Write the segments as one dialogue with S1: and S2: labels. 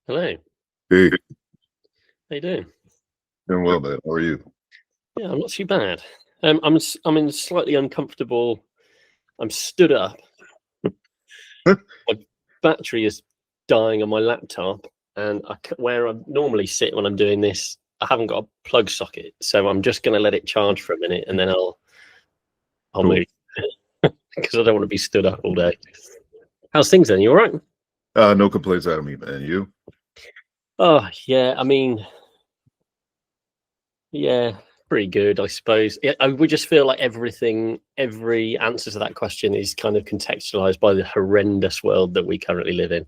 S1: Hello.
S2: Hey,
S1: How you doing?
S2: doing well, man. How are you?
S1: Yeah, I'm not too bad. I'm in slightly uncomfortable. I'm stood up. My battery is dying on my laptop, and where I normally sit when I'm doing this, I haven't got a plug socket, so I'm just going to let it charge for a minute, and then I'll
S2: Cool.
S1: move because I don't want to be stood up all day. How's things then? You all right?
S2: No complaints out of me, man. You?
S1: Oh yeah, I mean, yeah, pretty good, I suppose. We just feel like every answer to that question is kind of contextualized by the horrendous world that we currently live in.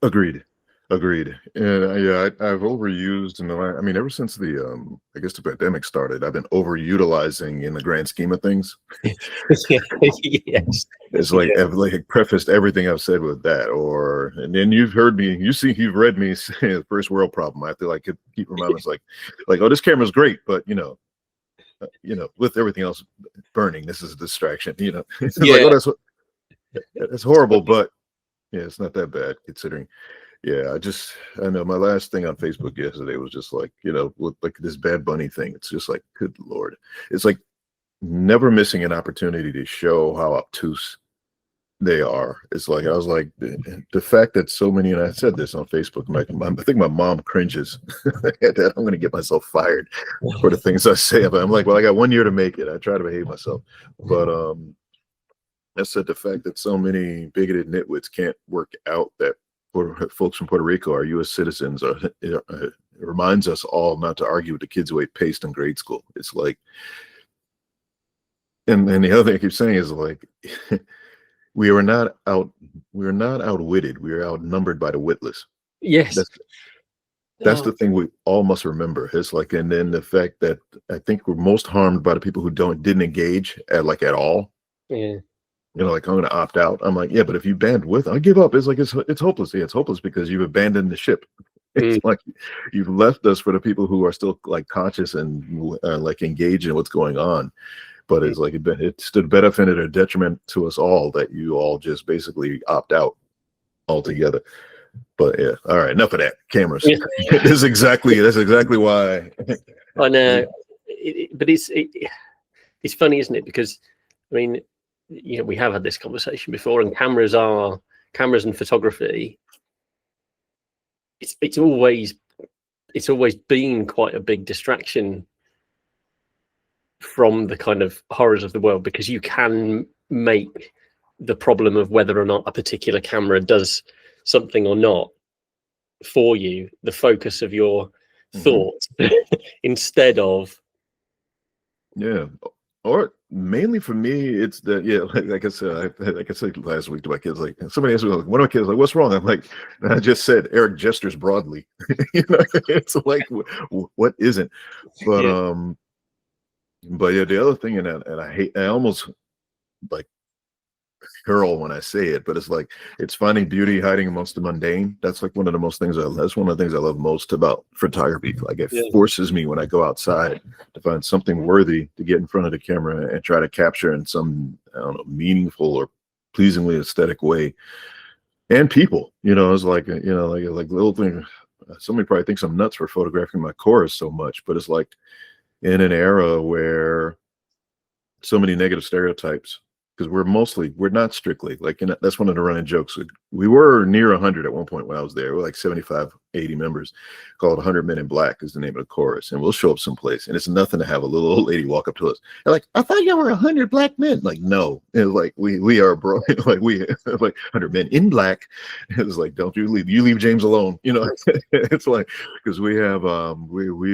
S2: Agreed. Agreed. And I've overused I mean, ever since I guess the pandemic started, I've been overutilizing in the grand scheme of things.
S1: Yes.
S2: It's like
S1: Yeah.
S2: I've like prefaced everything I've said with that, and then you've heard me, you've read me say first world problem. I have to like keep reminding us oh, this camera's great, but with everything else burning, this is a distraction. It's like,
S1: Yeah.
S2: oh, that's horrible, but yeah, it's not that bad considering. Yeah, I know my last thing on Facebook yesterday was just like, with like this Bad Bunny thing. It's just like, good Lord. It's like never missing an opportunity to show how obtuse they are. It's like, I was like, the fact that so many, and I said this on Facebook, I think my mom cringes that I'm going to get myself fired for the things I say. But I'm like, well, I got 1 year to make it. I try to behave myself. But I said the fact that so many bigoted nitwits can't work out that folks from Puerto Rico are U.S. citizens. It reminds us all not to argue with the kids who ate paste in grade school. It's like, and the other thing I keep saying is like, we are not outwitted. We are outnumbered by the witless.
S1: Yes.
S2: That's that's
S1: Oh,
S2: the thing we all must remember. It's like, and then the fact that I think we're most harmed by the people who didn't engage at all.
S1: yeah.
S2: Like I'm going to opt out. I'm like, yeah, but if you band with, I give up. It's like it's hopeless. Yeah, it's hopeless because you've abandoned the ship. It's
S1: Mm.
S2: like you've left us for the people who are still like conscious and like engaged in what's going on. But
S1: Mm.
S2: it's like it's to the benefit or detriment to us all that you all just basically opt out altogether. But yeah, all right, enough of that. Cameras.
S1: Yeah.
S2: That's exactly why.
S1: I know, but it's funny, isn't it? Because I mean, we have had this conversation before, and cameras and photography. It's always been quite a big distraction from the kind of horrors of the world, because you can make the problem of whether or not a particular camera does something or not for you the focus of your
S2: Mhm.
S1: thoughts instead of
S2: Yeah. Or mainly for me, it's that like I said, like I said last week to my kids, like somebody asked me, like, one of my kids, like, what's wrong? I'm like, and I just said Eric gestures broadly. It's like what isn't? But
S1: yeah.
S2: yeah, the other thing, and I almost like girl when I say it, but it's like it's finding beauty hiding amongst the mundane. That's like one of the most things that's one of the things I love most about photography. Like it
S1: Yeah.
S2: forces me when I go outside to find something worthy to get in front of the camera and try to capture in some, I don't know, meaningful or pleasingly aesthetic way. And people, it's like like little thing. Somebody probably thinks I'm nuts for photographing my chorus so much, but it's like in an era where so many negative stereotypes, because we're not strictly like, and that's one of the running jokes. We were near 100 at one point when I was there. We're like 75, 80 members, called 100 Men in Black is the name of the chorus. And we'll show up someplace and it's nothing to have a little old lady walk up to us. They're like, I thought y'all were 100 black men. Like, no. And like, we are, bro. Like, we like 100 men in black. It's like, don't you leave James alone. It's like, because we've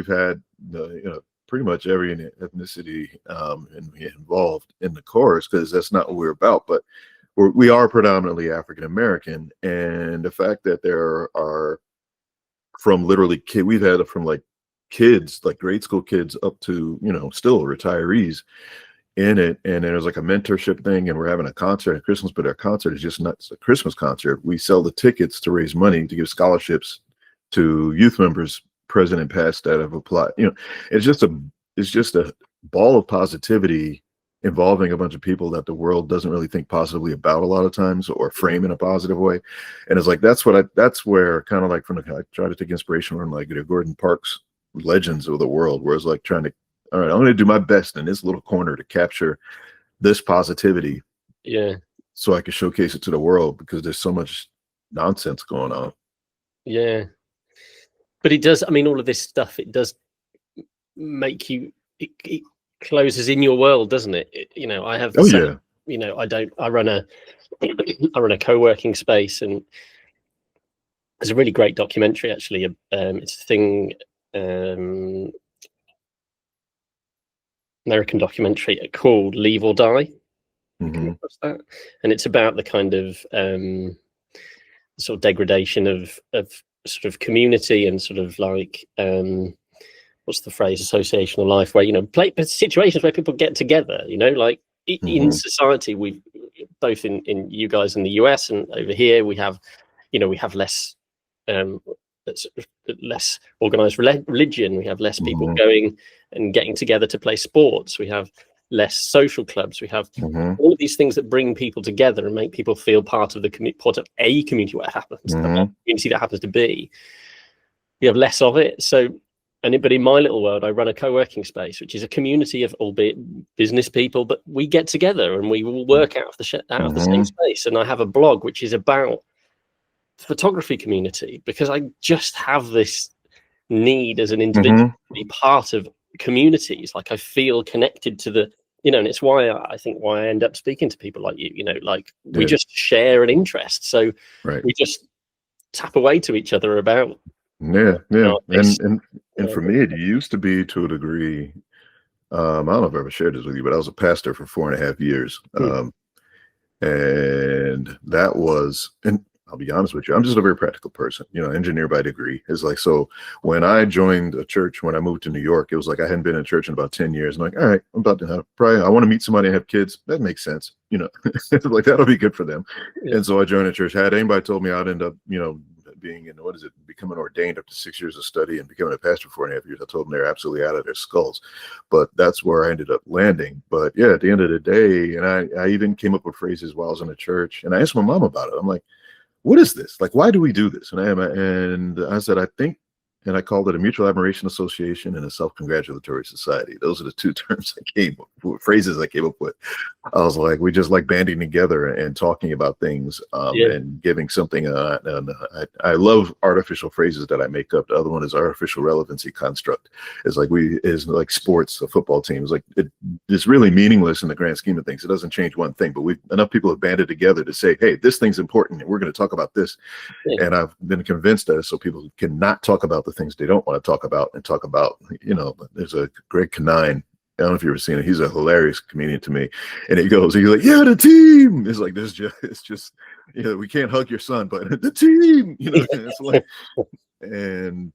S2: had, pretty much every ethnicity involved in the chorus, because that's not what we're about. But we are predominantly African American, and the fact that there are from literally we've had it from like kids, like grade school kids, up to still retirees in it, and there's like a mentorship thing, and we're having a concert at Christmas, but our concert is just not a Christmas concert. We sell the tickets to raise money to give scholarships to youth members, present and past, that have applied. It's just a ball of positivity involving a bunch of people that the world doesn't really think positively about a lot of times, or frame in a positive way. And it's like, that's where kind of like I try to take inspiration from like Gordon Parks' Legends of the World, where it's like trying to, all right, I'm going to do my best in this little corner to capture this positivity.
S1: Yeah.
S2: So I can showcase it to the world, because there's so much nonsense going on.
S1: Yeah. But it does, I mean, all of this stuff, it does make you, it closes in your world, doesn't it? You know, I have the same,
S2: yeah.
S1: You know, I run a co-working space, and there's a really great documentary actually. It's a thing, American documentary called Leave or Die.
S2: Mm-hmm.
S1: That? And it's about the kind of sort of degradation of sort of community, and sort of like what's the phrase, associational life, where, you know, situations where people get together, you know, like in society, we both in you guys in the US and over here, we have, you know, we have less organized religion, we have less people going and getting together to play sports, we have less social clubs, we have all of these things that bring people together and make people feel part of the community, what happens, the community that happens to be. We have less of it. So, but in my little world, I run a co-working space, which is a community of, albeit business people, but we get together and we will work out of the same space. And I have a blog which is about photography community, because I just have this need as an individual to be part of communities. Like, I feel connected to the, you know, and it's why I end up speaking to people like you know, like we just share an interest. So we just tap away to each other about.
S2: And for me, it used to be, to a degree, I don't know if I ever shared this with you, but I was a pastor for 4.5 years. And that was, and I'll be honest with you, I'm just a very practical person, you know, engineer by degree. It's like, so when I joined a church, when I moved to New York, it was like I hadn't been in church in about 10 years. I'm like, all right, I'm about to I want to meet somebody and have kids. That makes sense. You know, like that'll be good for them. And so I joined a church. Had anybody told me I'd end up, you know, being in, becoming ordained after 6 years of study and becoming a pastor for 4.5 years, I told them they're absolutely out of their skulls. But that's where I ended up landing. But yeah, at the end of the day, and I even came up with phrases while I was in the church, and I asked my mom about it. I'm like, what is this? Like, why do we do this? And I said, I think, and I called it a mutual admiration association and a self-congratulatory society. Those are the two terms phrases I came up with. I was like, we just like banding together and talking about things and giving something. And I love artificial phrases that I make up. The other one is artificial relevancy construct. It's like sports, a football team. It's like, it's really meaningless in the grand scheme of things. It doesn't change one thing, but enough people have banded together to say, hey, this thing's important and we're going to talk about this. And I've been convinced that so people cannot talk about the things they don't want to talk about, and talk about, you know, there's a Greg Kinane, I don't know if you've ever seen it. He's a hilarious comedian to me. And he's like, yeah, the team. It's like, it's just, you know, we can't hug your son, but the team, you know, it's like, and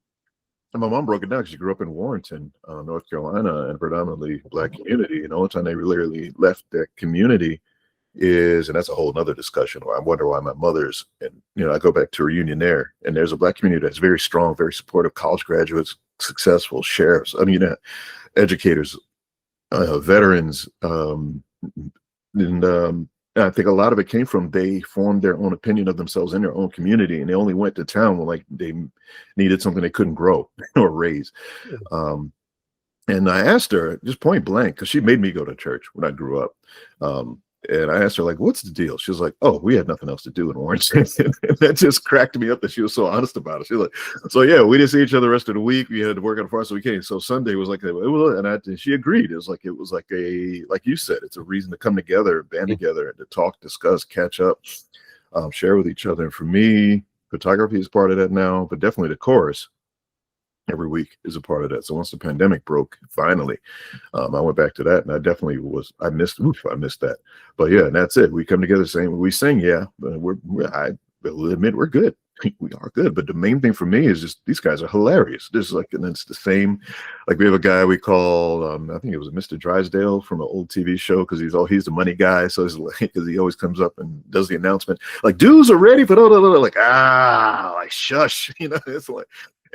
S2: my mom broke it down because she grew up in Warrenton, North Carolina, and predominantly Black community. And the only time they really left that community is, and that's a whole nother discussion, where I wonder why my mother's, and, you know, I go back to a reunion there, and there's a Black community that's very strong, very supportive, college graduates, successful sheriffs, educators, veterans, and I think a lot of it came from they formed their own opinion of themselves in their own community, and they only went to town when like they needed something they couldn't grow or raise. And I asked her just point blank, because she made me go to church when I grew up. And I asked her, like, what's the deal? She was like, oh, we had nothing else to do in Warrenton. And that just cracked me up that she was so honest about it. She was like, so yeah, we didn't see each other the rest of the week. We had to work on the farm, so we came. So Sunday was like, and she agreed. It was like like you said, it's a reason to come together, band together, and to talk, discuss, catch up, share with each other. And for me, photography is part of that now, but definitely the chorus every week is a part of that. So once the pandemic broke, finally, I went back to that, and I definitely I missed that. But yeah, and that's it. We come together saying, we sing, yeah, but I will admit we're good. We are good. But the main thing for me is just these guys are hilarious. There's like, and it's the same. Like we have a guy we call, I think it was Mr. Drysdale from an old TV show, because he's the money guy. So it's like, because he always comes up and does the announcement, like, dues are ready for like, like shush, you know. It's like,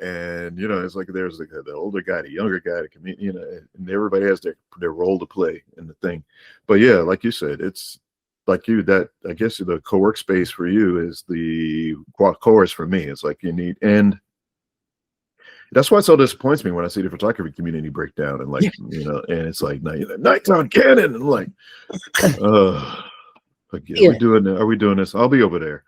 S2: And it's like there's the older guy, the younger guy, the comedian, and everybody has their role to play in the thing. But yeah, like you said, it's like that I guess the co-work space for you is the chorus for me. It's like you need, and that's why it so disappoints me when I see the photography community break down and and it's like nighttime Canon and like are we doing this? I'll be over there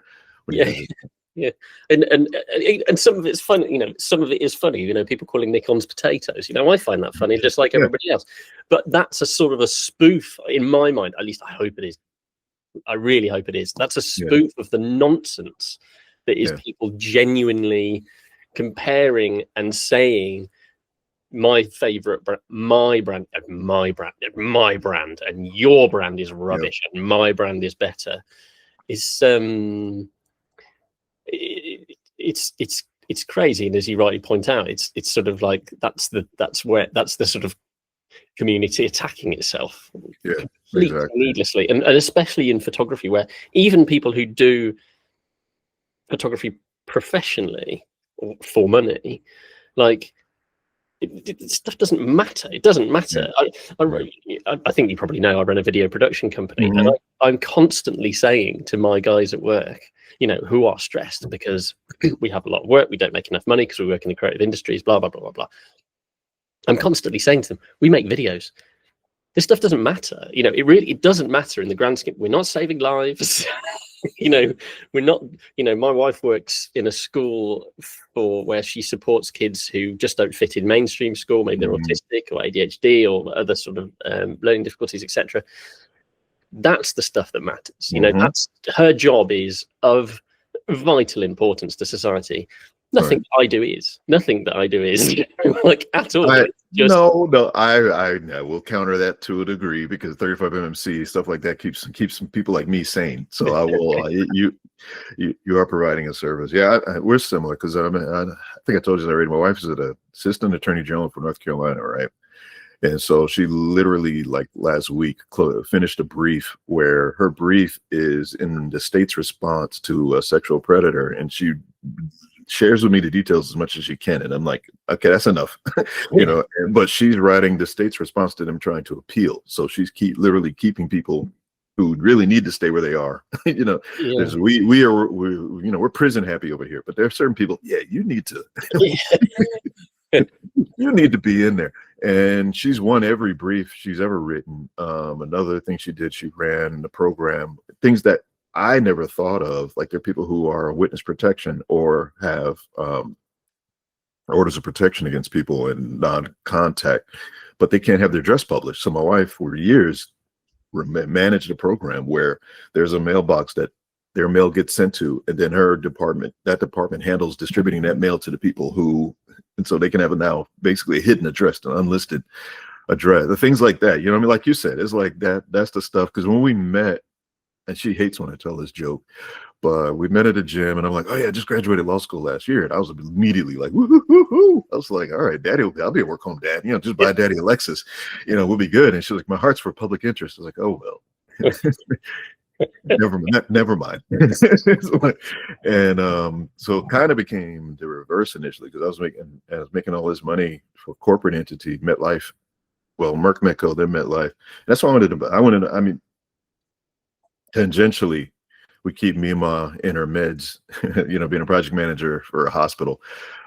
S2: when you visit.
S1: Yeah, and some of it's funny, some of it is funny, people calling Nikon's potatoes. I find that funny, just like everybody else. But that's a sort of a spoof in my mind. At least I hope it is. I really hope it is. That's a spoof of the nonsense that is people genuinely comparing and saying my favorite brand, my brand, and your brand is rubbish, and my brand is better. It's crazy, and as you rightly point out, it's sort of like that's the sort of community attacking itself completely needlessly, and especially in photography, where even people who do photography professionally or for money, like stuff doesn't matter. It doesn't matter. I think you probably know I run a video production company, and I'm constantly saying to my guys at work, who are stressed because we have a lot of work, we don't make enough money because we work in the creative industries, blah blah blah blah blah. I'm constantly saying to them, we make videos. This stuff doesn't matter. It doesn't matter in the grand scheme. We're not saving lives. We're not, my wife works in a school where she supports kids who just don't fit in mainstream school. Maybe they're autistic or ADHD or other sort of learning difficulties, etc. That's the stuff that matters. That's her job, is of vital importance to society. Nothing that I do is like at all. I will counter that to a degree, because 35mmC stuff like that keeps some people like me sane. So I will. You are providing a service. Yeah, we're similar, because I think I told you that already. My wife is an assistant attorney general for North Carolina, right? And so she literally, like last week, finished a brief where her brief is in the state's response to a sexual predator, and she shares with me the details as much as she can, and I'm like, okay, that's enough. But she's writing the state's response to them trying to appeal, so she's literally keeping people who really need to stay where they are. We're prison happy over here, but there are certain people, you need to you need to be in there. And she's won every brief she's ever written. Another thing she did, she ran the program, things that I never thought of. Like, there are people who are witness protection or have orders of protection against people in non-contact, but they can't have their address published. So my wife, for years, managed a program where there's a mailbox that their mail gets sent to, and then that department handles distributing that mail to the people who, and so they can have now basically a hidden address, an unlisted address, the things like that. Like you said, it's like that's the stuff. Because when we met, and she hates when I tell this joke, but we met at a gym, and I'm like, oh yeah, I just graduated law school last year. And I was immediately like, woo-hoo-hoo-hoo. I was like, all right, daddy, I'll be a work home dad. Just buy daddy a Lexus, we'll be good. And she was like, my heart's for public interest. I was like, oh, well. never mind. And so it kind of became the reverse initially, because I was making all this money for corporate entity, MetLife, Merck Metco, then MetLife. That's why I mean, tangentially, we keep Mima in her meds, being a project manager for a hospital.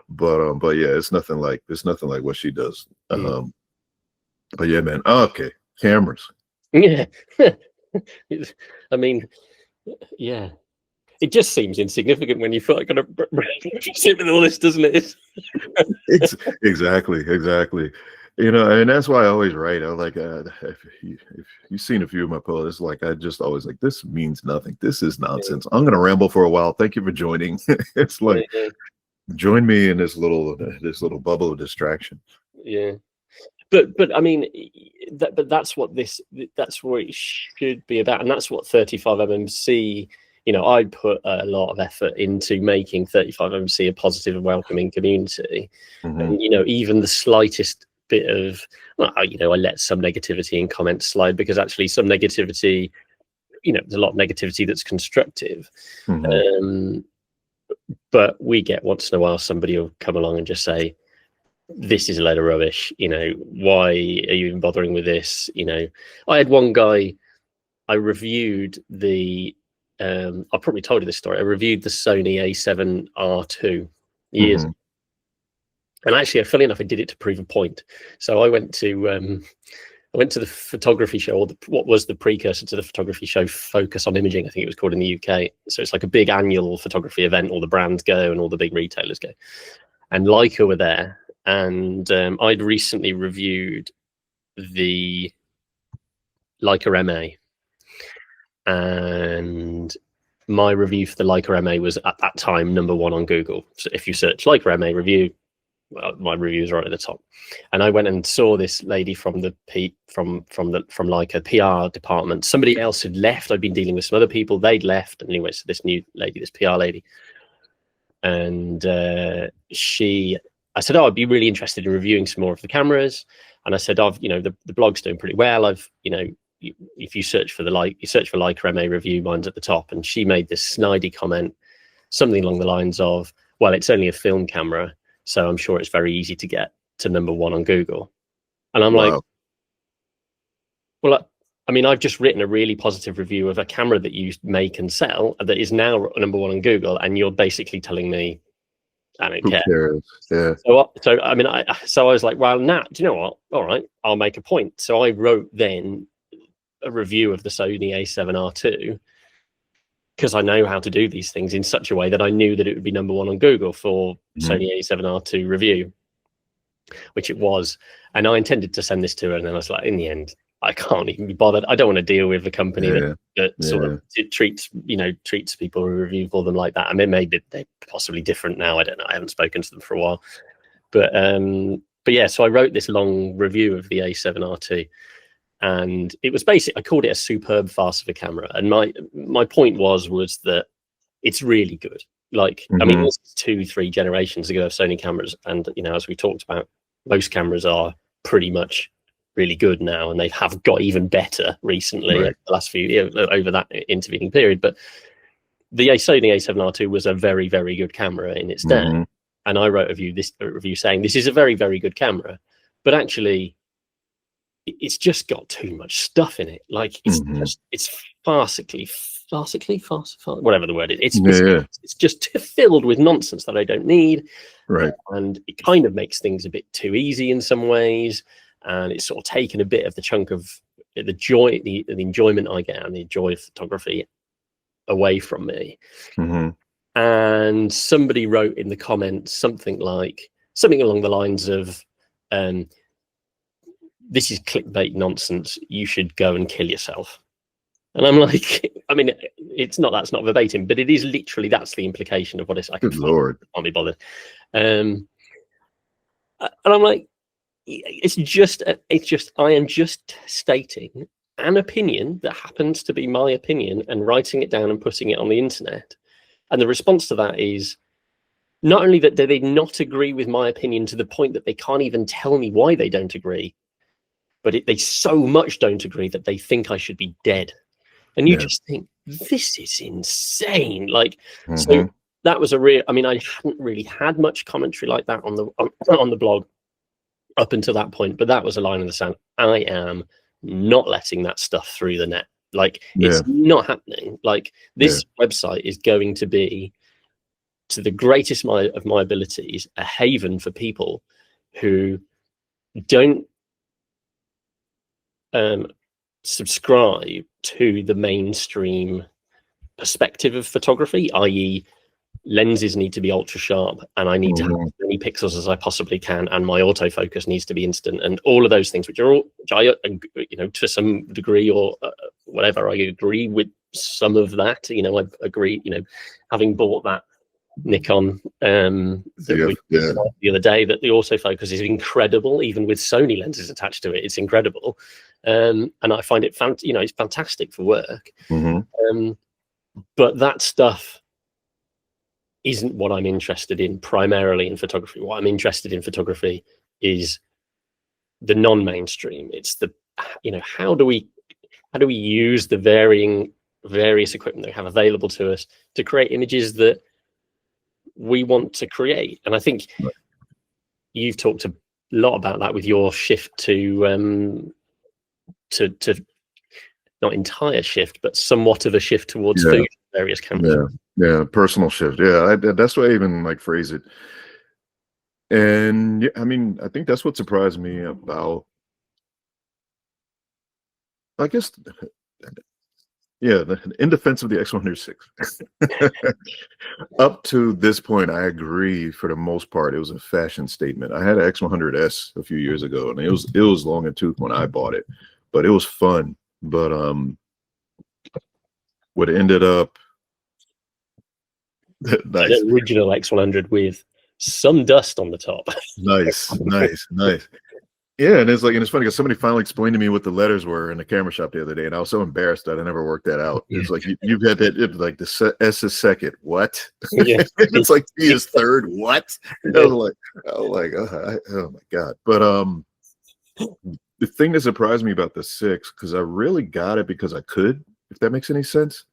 S1: But yeah, it's nothing like what she does. But yeah, man. Okay, cameras. Yeah. I mean, yeah, it just seems insignificant when you feel like kind of sit with all this, doesn't it?
S2: Exactly. And that's why I always write. I like, if you've seen a few of my posts, like, I just always like, this means nothing. This is nonsense. I'm gonna ramble for a while. Thank you for joining. It's like, join me in this little bubble of distraction.
S1: Yeah. But I mean, that's what it should be about, and that's what 35mmC. I put a lot of effort into making 35mmC a positive and welcoming community, and even the slightest bit of, I let some negativity in comments slide, because actually some negativity, there's a lot of negativity that's constructive. But we get once in a while somebody will come along and just say, this is a load of rubbish, you know, why are you even bothering with this? You know, I had one guy, I reviewed the I probably told you this story. I reviewed the Sony A7R2 years ago. And actually, funny enough, I did it to prove a point. So I went to the photography show, or what was the precursor to the photography show, Focus on Imaging, I think it was called in the UK. So it's like a big annual photography event. All the brands go and all the big retailers go. And Leica were there. And I'd recently reviewed the Leica MA. And my review for the Leica MA was at that time number 1 on Google. So if you search Leica MA review, well, my review is right at the top. And I went and saw this lady from Leica PR department. Somebody else had left. I'd been dealing with some other people. They'd left. And anyway, so this new lady, this PR lady, and I said, oh, I'd be really interested in reviewing some more of the cameras. And I said, the blog's doing pretty well. If you search for Leica MA review, mine's at the top. And she made this snidey comment, something along the lines of, well, it's only a film camera, so I'm sure it's very easy to get to number 1 on Google. And I'm like, well, I mean, I've just written a really positive review of a camera that you make and sell that is now number 1 on Google, and you're basically telling me I don't care.
S2: Yeah.
S1: So I mean, I was like, well, now, do you know what? All right, I'll make a point. So I wrote then a review of the Sony A7R2, because I know how to do these things in such a way that I knew that it would be number 1 on Google for Sony A7R2 review, which it was. And I intended to send this to her, and then I was like, in the end, I can't even be bothered. I don't want to deal with a company that sort of treats people who review for them like that. I mean, maybe they're possibly different now. I don't know. I haven't spoken to them for a while. But yeah, so I wrote this long review of the A7R2. And it was basically, I called it a superb farce of a camera. And my point was that it's really good. Like, I mean, this is 2-3 generations ago of Sony cameras. And, you know, as we talked about, most cameras are pretty much really good now. And they have got even better recently, the last few years, over that intervening period. But the Sony A7R2 was a very, very good camera in its day. And I wrote a review saying, this is a very, very good camera. But actually, it's just got too much stuff in it. Like it's farcically, whatever the word is. It's just filled with nonsense that I don't need.
S2: Right.
S1: And it kind of makes things a bit too easy in some ways. And it's sort of taken a bit of the chunk of the joy, the enjoyment I get and the joy of photography away from me. And somebody wrote in the comments something along the lines of, this is clickbait nonsense. You should go and kill yourself. And I'm like, I mean, that's not verbatim, but it is literally, that's the implication of what it's like.
S2: Good Lord.
S1: Can't be bothered. And I'm like, I am just stating an opinion that happens to be my opinion and writing it down and putting it on the internet. And the response to that is, not only that do they not agree with my opinion to the point that they can't even tell me why they don't agree, but they so much don't agree that they think I should be dead. And you just think, this is insane. Like, so that was I mean, I hadn't really had much commentary like that on the blog up until that point, but that was a line in the sand. I am not letting that stuff through the net. Like, it's not happening. Like, this website is going to be, to the greatest of my abilities, a haven for people who don't subscribe to the mainstream perspective of photography, i.e. lenses need to be ultra sharp and I need to have as many pixels as I possibly can, and my autofocus needs to be instant, and all of those things, which I, you know, to some degree or whatever, I agree with some of that. You know, I agree, you know, having bought that Nikon the other day, that the autofocus is incredible, even with Sony lenses attached to it. It's incredible, and I find it it's fantastic for work. But that stuff isn't what I'm interested in primarily in photography. What I'm interested in photography is the non-mainstream. It's the, you know, how do we use the various equipment that we have available to us to create images that we want to create. And I think you've talked a lot about that with your shift to not entire shift, but somewhat of a shift towards food, various cameras.
S2: Yeah, personal shift. Yeah, that's why I even like phrase it. And yeah, I mean, I think that's what surprised me about, I guess, yeah, in defense of the X106. Up to this point, I agree for the most part. It was a fashion statement. I had an X100S a few years ago, and it was long in tooth when I bought it, but it was fun. But what ended up nice.
S1: An original X100 with some dust on the top.
S2: Nice. Yeah, and it's funny because somebody finally explained to me what the letters were in the camera shop the other day, and I was so embarrassed that I never worked that out. Yeah. It's like you've had that, like the S is second, what? Yeah. It's like T is third, what? Yeah. I was like, oh my god! But the thing that surprised me about the 6, because I really got it because I could, if that makes any sense.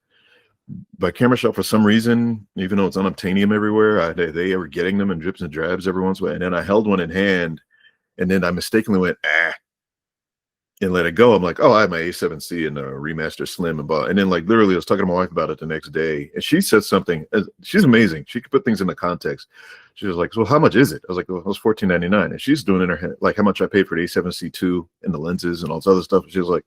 S2: By camera shop, for some reason, even though it's unobtainium everywhere, they were getting them in drips and drabs every once in a while, and then I held one in hand. And then I mistakenly went, and let it go. I'm like, oh, I have my A7C and a Remaster Slim. And then, like, literally, I was talking to my wife about it the next day. And she said something. She's amazing. She could put things into context. She was like, so how much is it? I was like, well, it was $14.99. And she's doing in her head, like, how much I paid for the A7C2 and the lenses and all this other stuff. And she was like,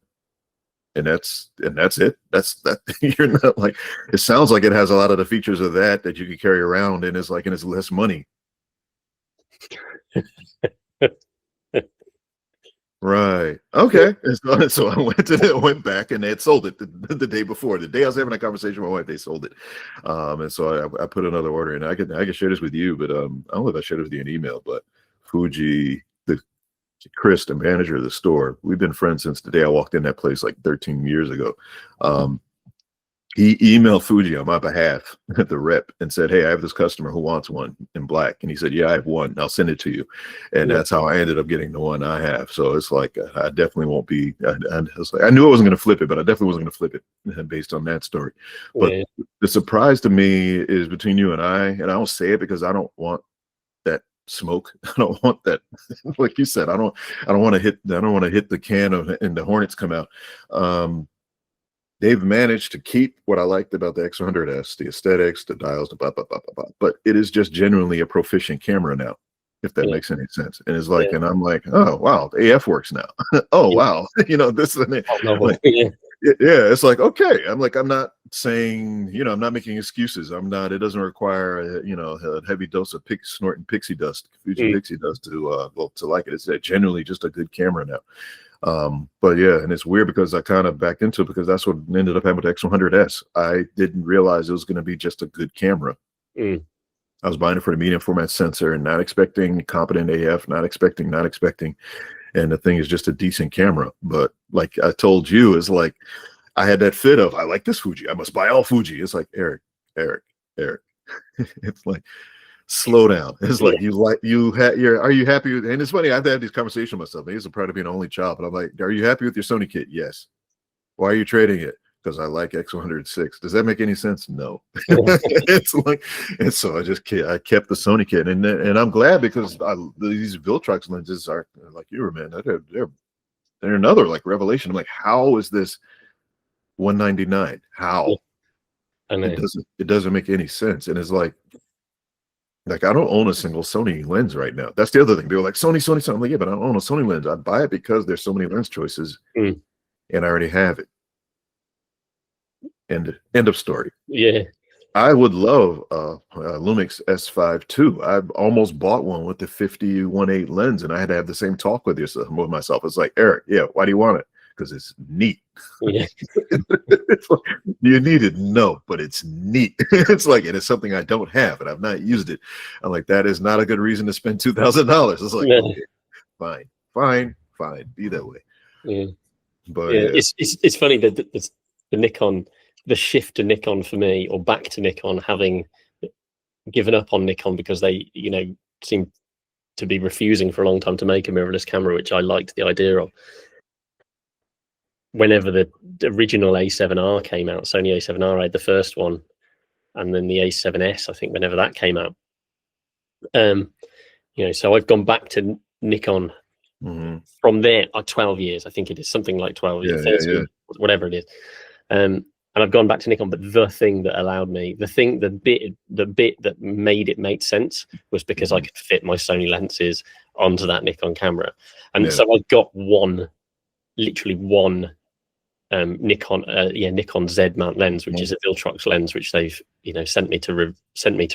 S2: and that's it. That's that. You're not like, it sounds like it has a lot of the features of that you can carry around. And it's like, and it's less money. Right. Okay. And so I went back, and they had sold it the day before. The day I was having a conversation with my wife, they sold it. And so I put another order in. I can share this with you, but I don't know if I shared it with you in email. But Fuji, Chris, the manager of the store, we've been friends since the day I walked in that place like 13 years ago. He emailed Fuji on my behalf, the rep, and said, hey, I have this customer who wants one in black. And he said, yeah, I have one. I'll send it to you. And that's how I ended up getting the one I have. So it's like, I definitely won't be, I knew I wasn't going to flip it, but I definitely wasn't going to flip it based on that story. But the surprise to me is between you and I don't say it because I don't want that smoke. I don't want that, like you said, I don't want to hit the can and the hornets come out. They've managed to keep what I liked about the X100S, the aesthetics, the dials, the blah, blah, blah, blah, blah. But it is just genuinely a proficient camera now, if that makes any sense. And it's like, and I'm like, oh, wow, the AF works now. Oh, wow. This and it. Like, it's like, okay. I'm like, I'm not saying, I'm not making excuses. It doesn't require, a heavy dose of snorting pixie dust, Fuji pixie dust to like it. It's generally just a good camera now. But yeah, and it's weird because I kind of backed into it because that's what ended up happening with X100S. I didn't realize it was going to be just a good camera. I was buying it for the medium format sensor and not expecting competent AF, not expecting. And the thing is just a decent camera. But like I told you, is like, I had that fit of, I like this Fuji. I must buy all Fuji. It's like, Eric. It's like, slow down. It's like, are you happy with, and it's funny, I have to have these conversations with myself. Maybe it's a part of being an only child, but I'm like, are you happy with your Sony kit? Yes. Why are you trading it? Because I like X106. Does that make any sense? No. It's like, and so I kept the Sony kit, and I'm glad because these Viltrox lenses are like you were, man. They're another like revelation. I'm like, how is this $199? How? It doesn't make any sense. And it's like I don't own a single Sony lens right now. That's the other thing. They were like, Sony. I'm like, yeah, but I don't own a Sony lens. I buy it because there's so many lens choices, and I already have it. End of story. Yeah. I would love a Lumix S5 too. I almost bought one with the 50-1.8 lens, and I had to have the same talk with myself. It's like, Eric, yeah, why do you want it? Because it's neat. Yeah. It's like, you need it? No, but it's neat. It's like, and it's something I don't have, and I've not used it. I'm like, that is not a good reason to spend $2,000. It's like, okay, fine, be that way. Yeah. But yeah.
S1: It's funny that the Nikon, the shift to Nikon for me, or back to Nikon, having given up on Nikon because they, seem to be refusing for a long time to make a mirrorless camera, which I liked the idea of. Whenever the original A7R came out, Sony A7R, I had the first one, and then the A7S, I think, whenever that came out, So I've gone back to Nikon from there 12 years. I think it is something like 12 years, 13, whatever it is. And I've gone back to Nikon, but the thing that allowed me, the bit that made it make sense was because I could fit my Sony lenses onto that Nikon camera. And so I've got literally one Nikon Z mount lens, which is a Viltrox lens, which they've sent me to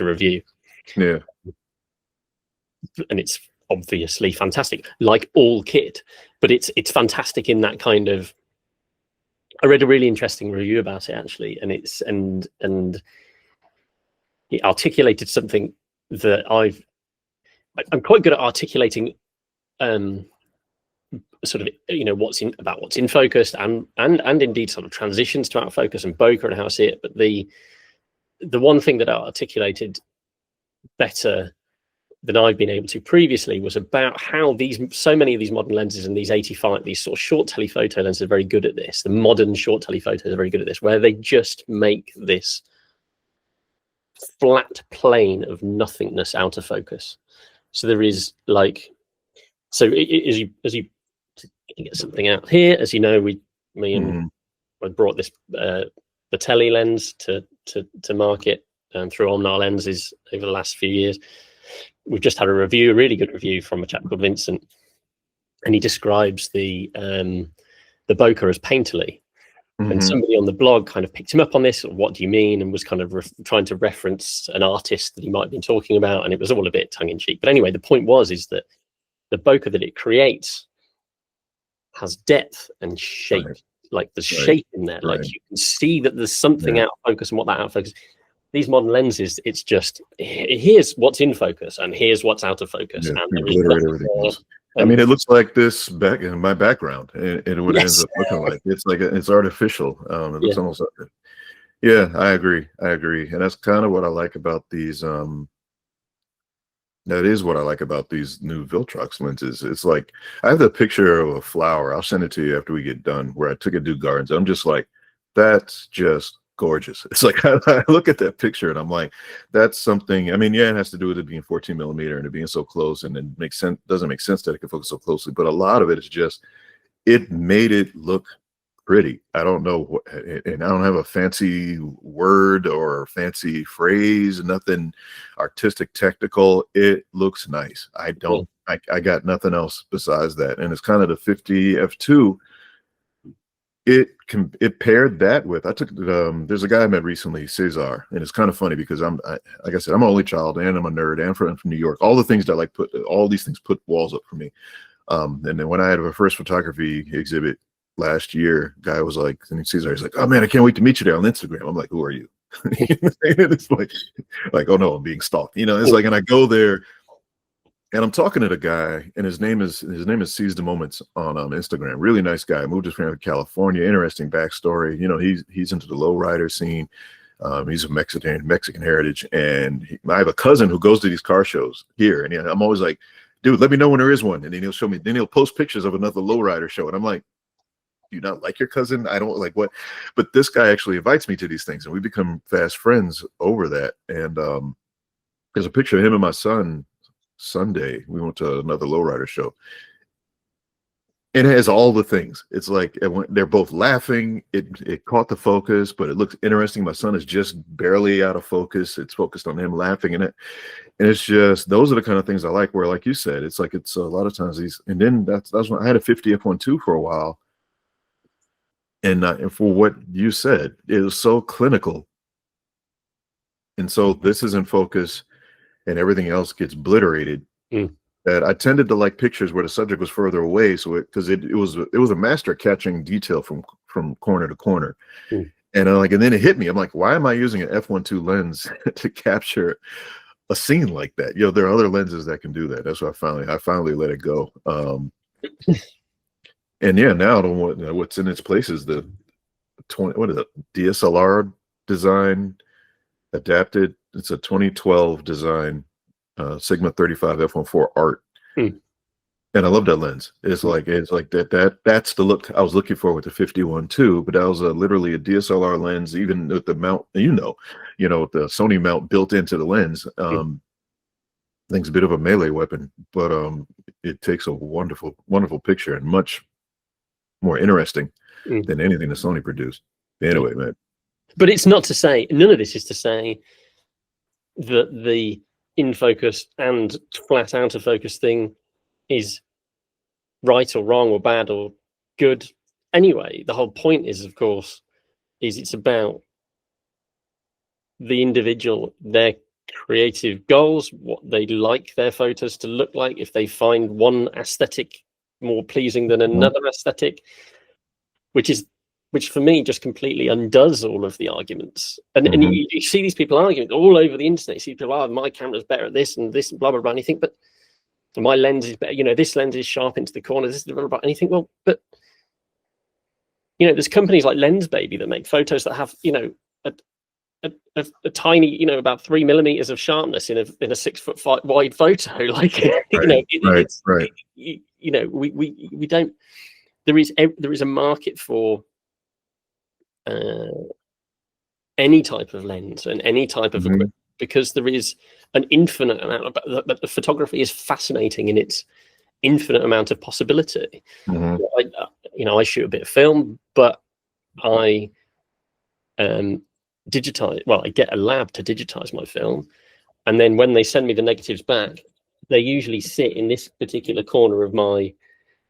S1: review.
S2: Yeah,
S1: and it's obviously fantastic, like all kit, but it's fantastic in that kind of. I read a really interesting review about it actually, and it articulated something that I'm quite good at articulating. Sort of what's in focus and indeed sort of transitions to out of focus and bokeh and how I see it, but the one thing that I articulated better than I've been able to previously was about how so many of these modern lenses and these sort of short telephoto lenses are very good at this. The modern short telephotos are very good at this, where they just make this flat plane of nothingness out of focus. So there is as you get something out here, as you know, I brought this the tele lens to market through Omnar Lenses over the last few years. We've just had a really good review from a chap called Vincent, and he describes the bokeh as painterly. And somebody on the blog kind of picked him up on this. What do you mean? And was kind of trying to reference an artist that he might have been talking about, and it was all a bit tongue in cheek. But anyway, the point is that the bokeh that it creates has depth and shape. Like there's shape in there. Like you can see that there's something out of focus, and what that out of focus. These modern lenses, it's just here's what's in focus and here's what's out of focus. And
S2: I mean, it looks like this back in my background, and what it ends up looking like. It's artificial. It looks almost like it. Yeah, I agree, and that's kind of what I like about these. That is what I like about these new Viltrox lenses. It's like I have the picture of a flower. I'll send it to you after we get done, where I took it to do gardens. I'm just like, that's just gorgeous. It's like I look at that picture and I'm like, that's something. I mean, yeah, it has to do with it being 14 millimeter and it being so close, and it doesn't make sense that it can focus so closely. But a lot of it is just it made it look pretty. I don't know what, and I don't have a fancy word or fancy phrase, nothing artistic, technical. It looks nice. I got nothing else besides that. And it's kind of the 50 f2. It paired that with, I took there's a guy I met recently, Cesar, and it's kind of funny because like I said, I'm an only child and I'm a nerd and from New York. All the things that all these things put walls up for me. And then when I had my first photography exhibit last year, guy was like, and Cesar, he's like, oh man, I can't wait to meet you there on Instagram. I'm like, who are you? It's like, oh no, I'm being stalked. It's like, and I go there and I'm talking to the guy, and his name is Seize the Moments on Instagram. Really nice guy. Moved his family to California. Interesting backstory. He's into the lowrider scene. He's of Mexican heritage, and I have a cousin who goes to these car shows here, and I'm always like, dude, let me know when there is one, and then he'll show me. Then he'll post pictures of another lowrider show, and I'm like, do you not like your cousin? I don't like what, but this guy actually invites me to these things, and we become fast friends over that. And there's a picture of him and my son. Sunday we went to another lowrider show. It has all the things. It's like they're both laughing. It caught the focus, but it looks interesting. My son is just barely out of focus. It's focused on him laughing in it, and it's just those are the kind of things I like. Where, like you said, it's like it's a lot of times these. And then that's when I had a 50 f1.2 for a while, and for what you said, it was so clinical, and so this is in focus. And everything else gets obliterated. That I tended to like pictures where the subject was further away, so because it was a master catching detail from corner to corner. And then it hit me. I'm like, why am I using an f1.2 lens to capture a scene like that? There are other lenses that can do that. That's why I finally let it go. And yeah, now what's in its place is the DSLR design adapted. It's a 2012 design, Sigma 35 f1.4 art, and I love that lens. It's like that's the look I was looking for with the 51.2, but that was literally a DSLR lens, even with the mount, the Sony mount built into the lens. Thing's a bit of a melee weapon, but it takes a wonderful, wonderful picture and much more interesting
S1: Mm.
S2: than anything that Sony produced. Anyway, man.
S1: But it's not to say, none of this is to say that the in focus and flat out of focus thing is right or wrong or bad or good. Anyway, the whole point is, of course, is it's about the individual, their creative goals, what they like their photos to look like, if they find one aesthetic more pleasing than another aesthetic, which for me just completely undoes all of the arguments. And you see these people arguing all over the internet. You see people, oh, my camera's better at this and this and blah blah blah. And you think, but my lens is better. You know, this lens is sharp into the corner. This is blah blah blah. And you think, well, but you know, there's companies like Lens Baby that make photos that have, you know, a tiny, you know, about 3 millimeters of sharpness in a 6 foot wide photo. Like, you know, you know, we don't. There is a market for any type of lens and any type of equipment, because there is an infinite amount of, but the photography is fascinating in its infinite amount of possibility. I shoot a bit of film, but I digitize. Well, I get a lab to digitize my film, and then when they send me the negatives back, they usually sit in this particular corner of my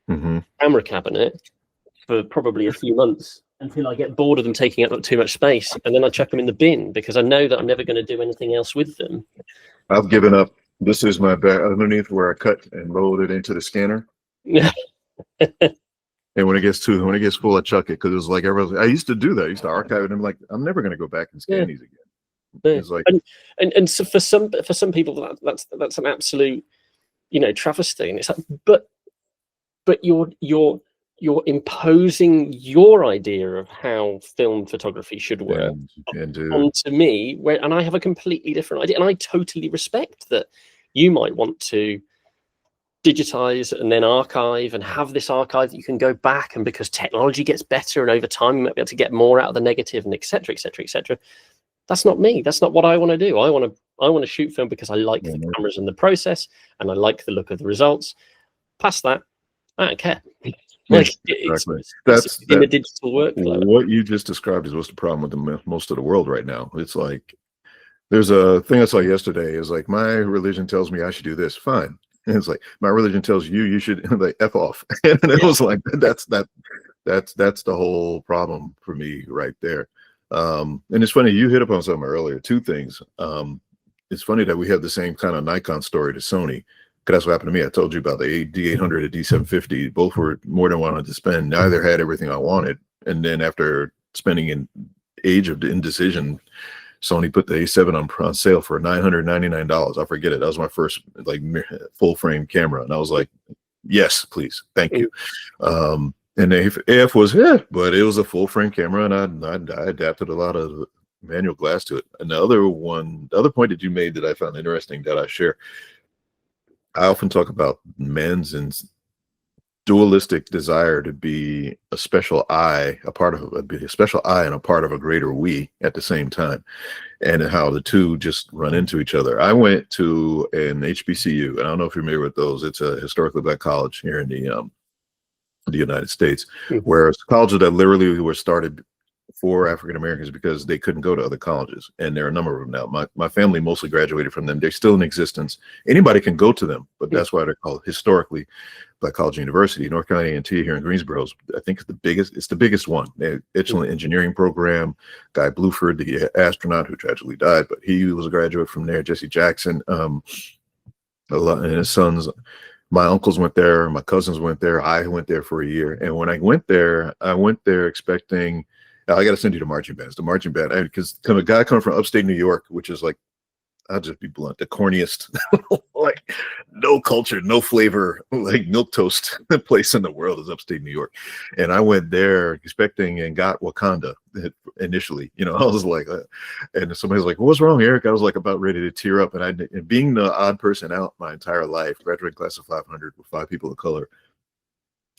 S1: camera cabinet for probably a few months until I get bored of them taking up too much space, and then I chuck them in the bin because I know that I'm never going to do anything else with them.
S2: I've given up. This is my back underneath where I cut and load it into the scanner. And when it gets full, I chuck it, because it was like I used to do that. I used to archive it, and I'm like, I'm never going to go back and scan these again. It's like,
S1: and so for some people that's an absolute, you know, travesty. And it's like, but you're imposing your idea of how film photography should work onto me, and I have a completely different idea, and I totally respect that you might want to digitize and then archive and have this archive that you can go back, and because technology gets better and over time you might be able to get more out of the negative, and etc etc etc. That's not me. That's not what I want to do. I want to shoot film because I like the cameras and the process, and I like the look of the results. Past that, I don't care. Like,
S2: that's
S1: in the digital workflow.
S2: What you just described is what's the problem with most of the world right now. It's like, there's a thing I saw yesterday, is like, my religion tells me I should do this. Fine. And it's like, my religion tells you should, like, F off. And it was like, that's the whole problem for me right there. And it's funny, you hit upon something earlier. Two things. It's funny that we have the same kind of Nikon story to Sony, because that's what happened to me. I told you about the D800 and D750. Both were more than I wanted to spend. Neither had everything I wanted. And then after spending an age of indecision, Sony put the A7 on sale for $999. I forget it. That was my first like full frame camera, and I was like, "Yes, please, thank you." And the AF was, but it was a full frame camera, and I adapted a lot of manual glass to it. And the other point that you made that I found interesting that I share, I often talk about men's and dualistic desire to be a special I, a part of a special I and a part of a greater we at the same time, and how the two just run into each other. I went to an HBCU, and I don't know if you're familiar with those. It's a historically black college here in the United States, where it's colleges that literally were started for African Americans because they couldn't go to other colleges, and there are a number of them now. My family mostly graduated from them. They're still in existence. Anybody can go to them, but that's why they're called historically Black College University. North Carolina A&T here in Greensboro, I think it's the biggest one. Excellent engineering program. Guy Bluford, the astronaut who tragically died, but he was a graduate from there. Jesse Jackson, and his sons. My uncles went there. My cousins went there. I went there for a year, and when I went there expecting. I got to send you the marching bands. The marching band, because a guy coming from upstate New York, which is like, I'll just be blunt, the corniest, like no culture, no flavor, like milquetoast place in the world is upstate New York. And I went there expecting and got Wakanda initially. You know, I was like, and somebody's like, "What's wrong, Eric?" I was like about ready to tear up. And being the odd person out my entire life, graduating class of 500 with 5 people of color,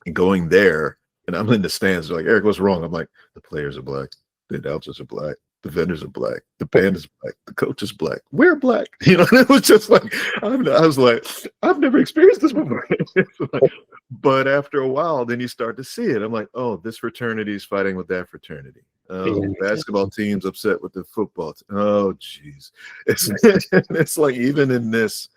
S2: and going there. And I'm in the stands. They're like, "Eric, what's wrong?" I'm like, "The players are black. The announcers are black. The vendors are black. The band is black. The coach is black. We're black. You know, it was just like, I was like, I've never experienced this before. But after a while, then you start to see it. I'm like, oh, this fraternity is fighting with that fraternity. Oh, basketball team's upset with the football. Oh, geez. It's like, even in this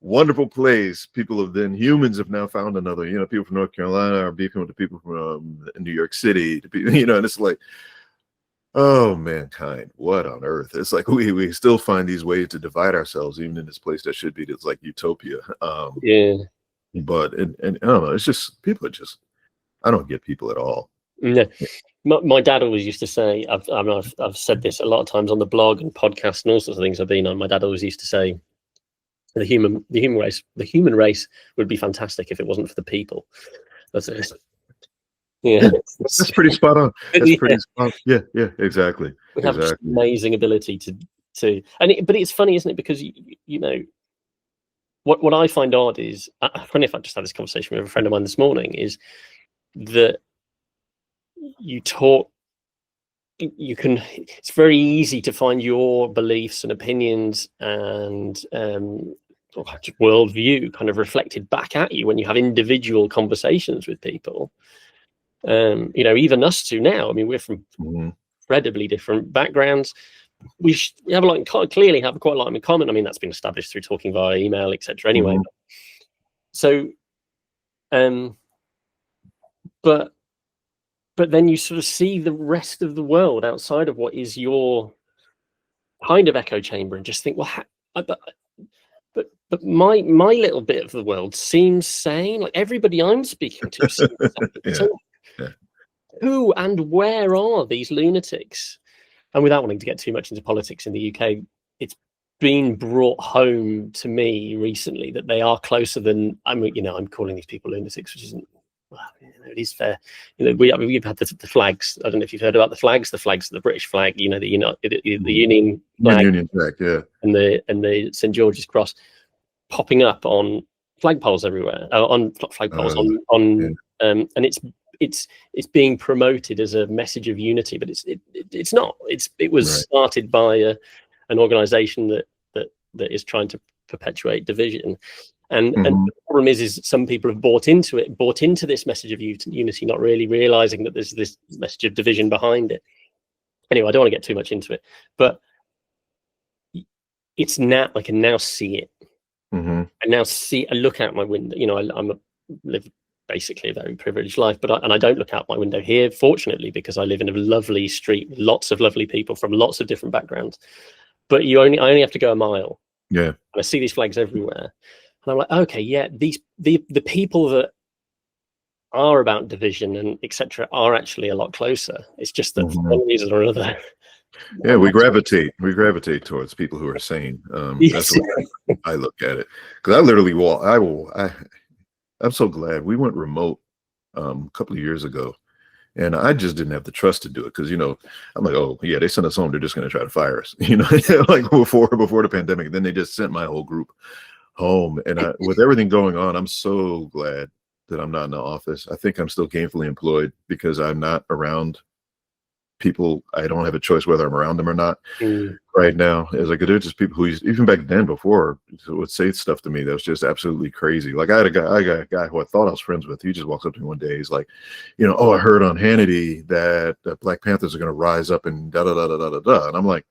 S2: wonderful place, humans have now found another, you know, people from North Carolina are beefing with the people from New York City, you know, and it's like, oh, mankind, what on earth? It's like we still find these ways to divide ourselves, even in this place that should be just like utopia. But and I don't know, it's just, people are just, I don't get people at all.
S1: No. My dad always used to say, I've said this a lot of times on the blog and podcasts and all sorts of things I've been on. My dad always used to say, the human race would be fantastic if it wasn't for the people. That's it. Yeah,
S2: that's pretty spot on. That's pretty spot on. Yeah, exactly.
S1: We have this amazing ability to, but it's funny, isn't it? Because you know, what I find odd is, funny if I just had this conversation with a friend of mine this morning, is that it's very easy to find your beliefs and opinions and worldview kind of reflected back at you when you have individual conversations with people. You know, even us two now, I mean, we're from incredibly different backgrounds. We have clearly have quite a lot in common. I mean, that's been established through talking via email, etc. Anyway, so but then you sort of see the rest of the world outside of what is your kind of echo chamber, and just think, well, but my little bit of the world seems sane. Like, everybody I'm speaking to seems sane. So who and where are these lunatics? And without wanting to get too much into politics in the UK, it's been brought home to me recently that they are closer than, I'm calling these people lunatics, which isn't, well, it is fair. We've had the flags. I don't know if you've heard about the flags. The flags, the British flag, the Union flag,
S2: Union flag, yeah,
S1: and the St George's Cross popping up on flagpoles everywhere. And it's being promoted as a message of unity, but it's not. It was started by an organisation that is trying to perpetuate division. And the problem is some people have bought into this message of unity, not really realizing that there's this message of division behind it. Anyway, I don't want to get too much into it, but it's now, I can now see it. I look out my window. You know, I live basically a very privileged life, but I don't look out my window here, fortunately, because I live in a lovely street with lots of lovely people from lots of different backgrounds. But I only have to go a mile.
S2: Yeah,
S1: and I see these flags everywhere. And I'm like, okay, yeah, the people that are about division and etc. are actually a lot closer. It's just that for one reason or another.
S2: Yeah, we gravitate towards people who are sane. That's what I look at it, because I literally I'm so glad we went remote a couple of years ago, and I just didn't have the trust to do it, because, you know, I'm like, oh yeah, they sent us home, they're just going to try to fire us, you know, like before the pandemic. Then they just sent my whole group home, and with everything going on, I'm so glad that I'm not in the office. I think I'm still gainfully employed because I'm not around people. I don't have a choice whether I'm around them or not right now. It's like, there's just people who, even back then before, would say stuff to me that was just absolutely crazy. Like, I got a guy who I thought I was friends with. He just walks up to me one day. He's like, you know, oh, I heard on Hannity that Black Panthers are going to rise up and da da da da da da da. And I'm like,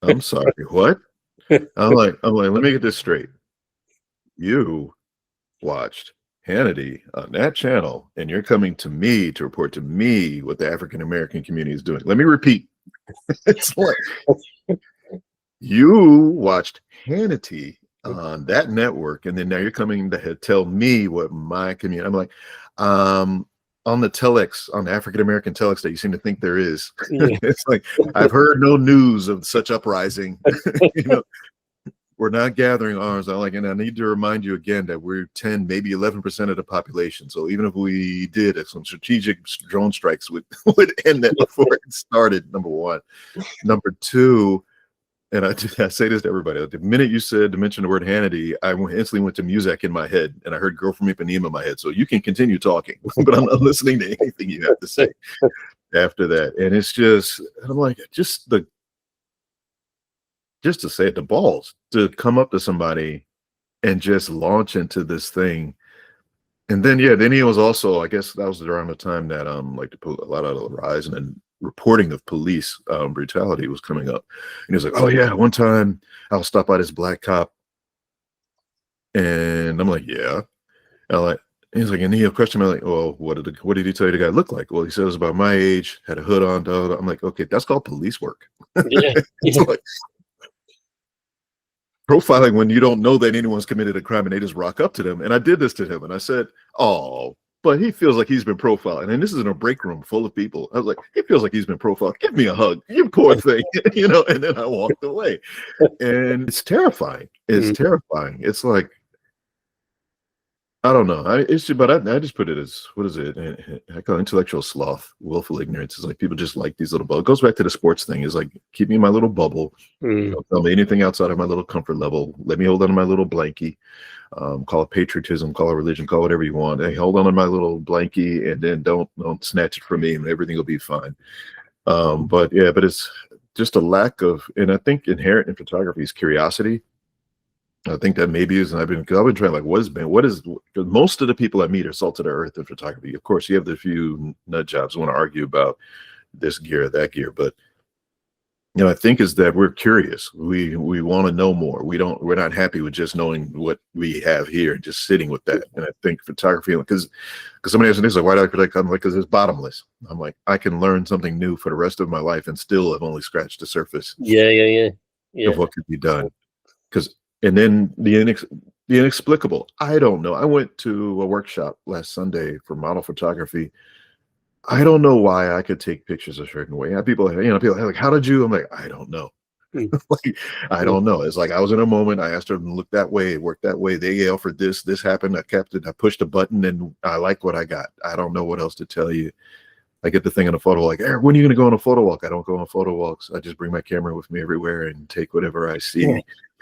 S2: I'm sorry, what? I'm like, let me get this straight. You watched Hannity on that channel, and you're coming to me to report to me what the African American community is doing. Let me repeat. It's like, you watched Hannity on that network, and then now you're coming to tell me what my community. I'm like, on the telex, on the African American telex that you seem to think there is. It's like, I've heard no news of such uprising. You know, we're not gathering arms. And I need to remind you again that we're 10, maybe 11% of the population. So even if we did some strategic drone strikes would end that before it started, number one. Number two, and I say this to everybody. The minute you said to mention the word Hannity, I instantly went to music in my head, and I heard "Girl from Ipanema" in my head. So you can continue talking, but I'm not listening to anything you have to say after that. And it's just, I'm like, just to say it, the balls to come up to somebody and just launch into this thing. And then, yeah, then he was also, I guess that was around the time that like a lot of the rise and reporting of police brutality was coming up. And he was like, oh yeah, one time I was stopped by this black cop, and I'm like, yeah. And I'm like, he's like, and he questioned me like, well, what did he tell you the guy looked like? Well, he said it was about my age, had a hood on. I'm like, okay, that's called police work.
S1: Yeah.
S2: It's like profiling when you don't know that anyone's committed a crime and they just rock up to them. And I did this to him, and I said, oh, but he feels like he's been profiled. And this is in a break room full of people. I was like, he feels like he's been profiled. Give me a hug, you poor thing. And then I walked away. And it's terrifying. It's terrifying. It's like, I don't know. I just put it as, what is it? I call it intellectual sloth, willful ignorance. It's like people just like these little bubbles. It goes back to the sports thing. It's like, keep me in my little bubble. Don't tell me anything outside of my little comfort level. Let me hold on to my little blankie. Call it patriotism, call it religion, call it whatever you want. Hey, hold on to my little blankie, and then don't snatch it from me, and everything will be fine. But it's just a lack of, and I think inherent in photography is curiosity. I think that maybe is, and I've been trying, like, because most of the people I meet are salt of the earth in photography. Of course, you have the few nut jobs who want to argue about this gear, that gear, but I think is that we're curious. We want to know more. We're not happy with just knowing what we have here and just sitting with that. And I think photography, because somebody asked me this, like, why do I protect? I'm like, because it's bottomless. I'm like, I can learn something new for the rest of my life and still have only scratched the surface.
S1: Yeah.
S2: Of what could be done. And then the inexplicable. I don't know. I went to a workshop last Sunday for model photography. I don't know why I could take pictures a certain way. People are like, how did you? I'm like, I don't know. Like, I don't know. It's like I was in a moment. I asked her to look that way, work that way. They offered this. This happened. I kept it. I pushed a button, and I like what I got. I don't know what else to tell you. I get the thing on a photo like, Eric, when are you going to go on a photo walk? I don't go on photo walks. I just bring my camera with me everywhere and take whatever I see. Yeah.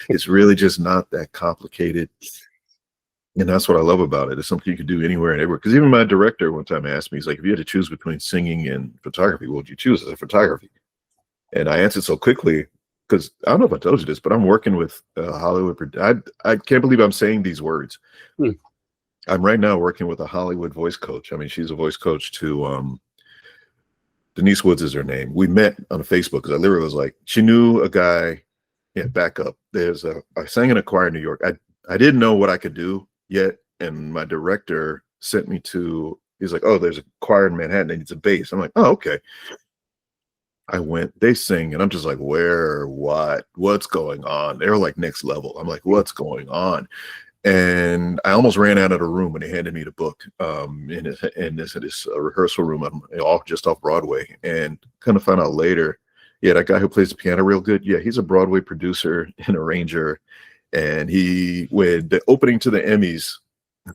S2: It's really just not that complicated. And that's what I love about it. It's something you can do anywhere and everywhere. Because even my director one time asked me, he's like, if you had to choose between singing and photography, what would you choose as a photography? And I answered so quickly, because I don't know if I told you this, but I'm working with Hollywood. I can't believe I'm saying these words. I'm right now working with a Hollywood voice coach. I mean, she's a voice coach to Denise Woods is her name. We met on Facebook because I literally was like, she knew a guy. Yeah, back up. I sang in a choir in New York. I didn't know what I could do yet, and my director sent me to. He's like, oh, there's a choir in Manhattan that needs a bass. I'm like, oh, okay. I went. They sing, and I'm just like, where, what's going on? They're like next level. I'm like, what's going on? And I almost ran out of the room when they handed me the book in this rehearsal room just off Broadway, and kind of found out later, yeah, that guy who plays the piano real good, yeah, he's a Broadway producer and arranger, and he with the opening to the Emmys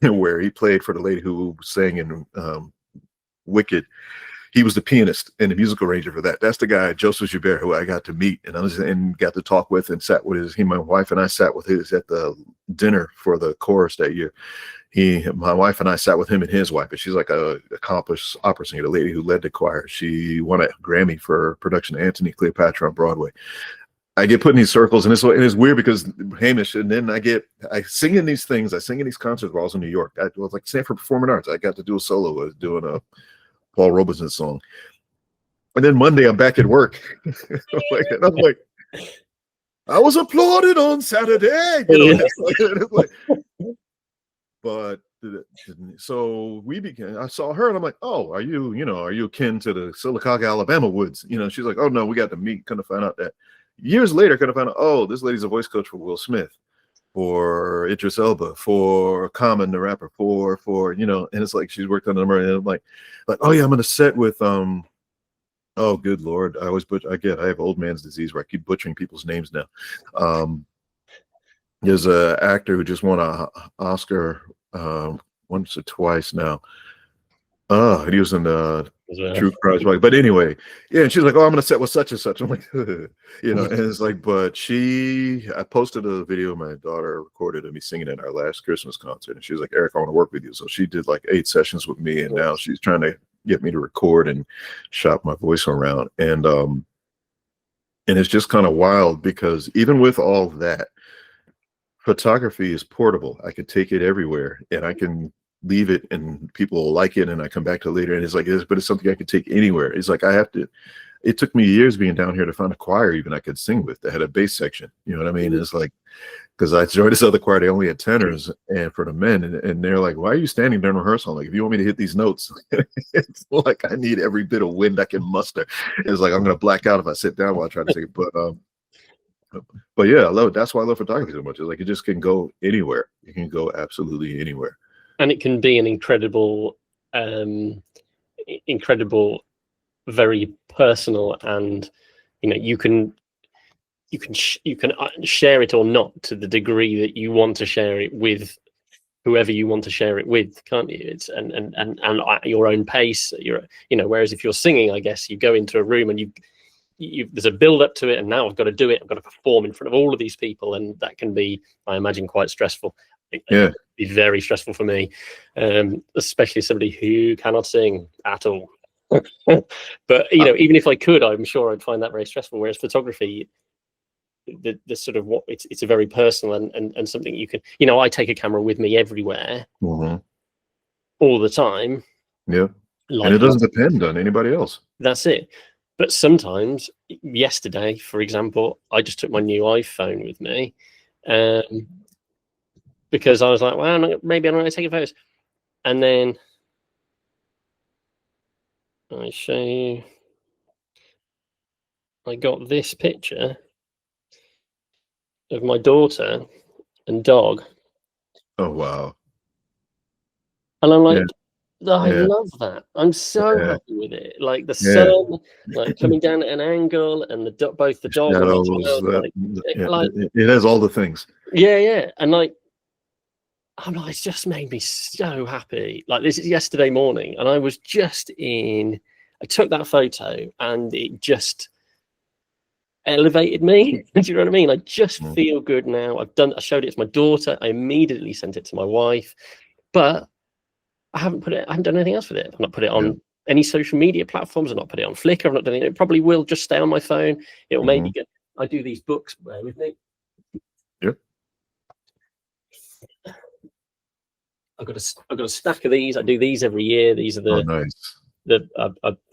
S2: where he played for the lady who sang in Wicked. He was the pianist and the musical arranger for that. That's the guy, Joseph Joubert, who I got to meet and got to talk with and sat with my wife and I sat with his at the dinner for the chorus that year. My wife and I sat with him and his wife, and she's like a accomplished opera singer, the lady who led the choir. She won a Grammy for production of Antony Cleopatra on Broadway. I get put in these circles, and it's weird because Hamish, and then I sing in these things. I sing in these concerts while I was in New York. I was like Stanford Performing Arts. I got to do a solo. I was doing a Paul Robeson song. And then Monday I'm back at work. And I'm like, I was applauded on Saturday. But so we began. I saw her and I'm like, oh, are you akin to the Sylacauga, Alabama woods? She's like, oh no, we got to meet. Kind of found out that years later, kind of found out, oh, this lady's a voice coach for Will Smith, for Idris Elba, for Common the rapper, for and it's like she's worked on a number, and I'm like, oh yeah, I'm gonna set with oh good Lord, I have old man's disease where I keep butchering people's names now. There's a actor who just won an Oscar once or twice now. Oh, and he was in
S1: as well.
S2: True Crimes. But anyway, yeah, and she's like, "Oh, I'm gonna set with such and such." I'm like, and it's like, but I posted a video my daughter recorded of me singing at our last Christmas concert, and she was like, "Eric, I want to work with you." So she did like 8 sessions with me, and now she's trying to get me to record and shop my voice around, and it's just kind of wild because even with all that, photography is portable. I can take it everywhere, and I can leave it, and people will like it, and I come back to it later, and it's like this, but it's something I can take anywhere. It's like it took me years being down here to find a choir even I could sing with that had a bass section. You know what I mean? It's like, because I joined this other choir, they only had tenors, and for the men, and they're like, "Why are you standing during rehearsal?" I'm like, "If you want me to hit these notes," it's like I need every bit of wind I can muster. It's like I'm gonna black out if I sit down while I try to sing it. But yeah, I love it. That's why I love photography so much. It's like it just can go anywhere. You can go absolutely anywhere.
S1: And it can be an incredible, very personal, and you can share it or not to the degree that you want to share it with whoever you want to share it with, can't you? It's and at your own pace. Whereas if you're singing, I guess you go into a room and there's a build up to it, and now I've got to do it. I've got to perform in front of all of these people, and that can be, I imagine, quite stressful.
S2: Yeah,
S1: be very stressful for me, especially somebody who cannot sing at all. But even if I could, I'm sure I'd find that very stressful. Whereas photography, the sort of it's a very personal and something you can. I take a camera with me everywhere, all the time.
S2: Yeah, and it doesn't depend on anybody else.
S1: That's it. But sometimes, yesterday, for example, I just took my new iPhone with me. Because I was like, well, maybe I'm not going to take photos. And then I show you, I got this picture of my daughter and dog.
S2: Oh, wow.
S1: And I'm like, I love that. I'm so happy with it. Like the sun, like coming down at an angle, and both the dog and the child.
S2: It has all the things.
S1: Yeah. And I'm like, it's just made me so happy. Like, this is yesterday morning, and I was just I took that photo, and it just elevated me. Do you know what I mean? I just feel good now. I showed it to my daughter. I immediately sent it to my wife, but I haven't done anything else with it. I've not put it on any social media platforms. I've not put it on Flickr. I've not done it. It probably will just stay on my phone. It'll maybe I do these books. Bear with me.
S2: Yep.
S1: I've got a stack of these. I do these every year. These are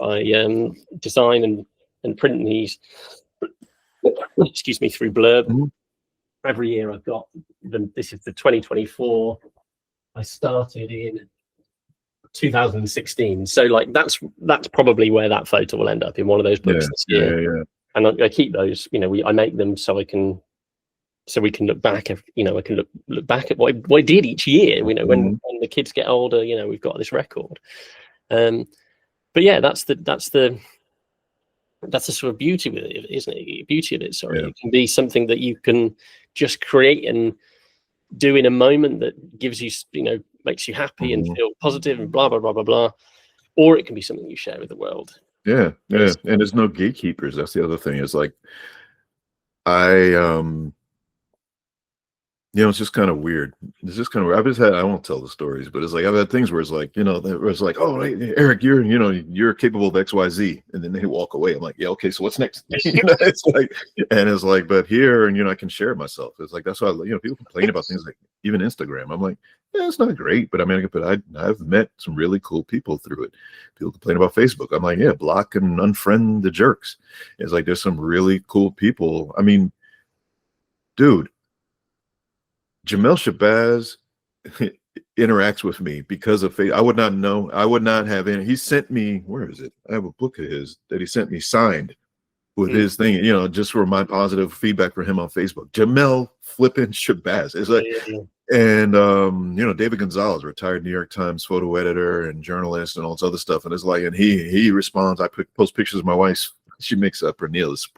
S1: I design and print these. Excuse me, through Blurb. Every year I've got them. This is the 2024. I started in 2016. So like that's probably where that photo will end up, in one of those books this year.
S2: Yeah.
S1: And I keep those. I make them so we can look back. I can look back at what I did each year. When the kids get older, we've got this record. But yeah, that's the sort of beauty with it, isn't it? Beauty of it. Sorry, it can be something that you can just create and do in a moment that gives you, makes you happy and feel positive and blah blah blah blah blah. Or it can be something you share with the world.
S2: Yeah. And there's no gatekeepers. That's the other thing. Is like it's just kind of weird. It's just kind of weird. I won't tell the stories, but it's like I've had things where it's like, where it's like, oh, hey, Eric, you're capable of XYZ, and then they walk away. I'm like, yeah, okay, so what's next? It's like, but here, and I can share myself. It's like that's why people complain about things like even Instagram. I'm like, yeah, it's not great, but I mean, I've met some really cool people through it. People complain about Facebook. I'm like, yeah, block and unfriend the jerks. It's like there's some really cool people. I mean, dude. Jamel Shabazz interacts with me because of Facebook. I would not know. I would not have any. He sent me, where is it? I have a book of his that he sent me signed with his thing, just for my positive feedback for him on Facebook. Jamel flipping Shabazz. It's like, and David Gonzalez, retired New York Times photo editor and journalist and all this other stuff. And it's like, and he responds. I post pictures of my wife's. She makes up for Neil's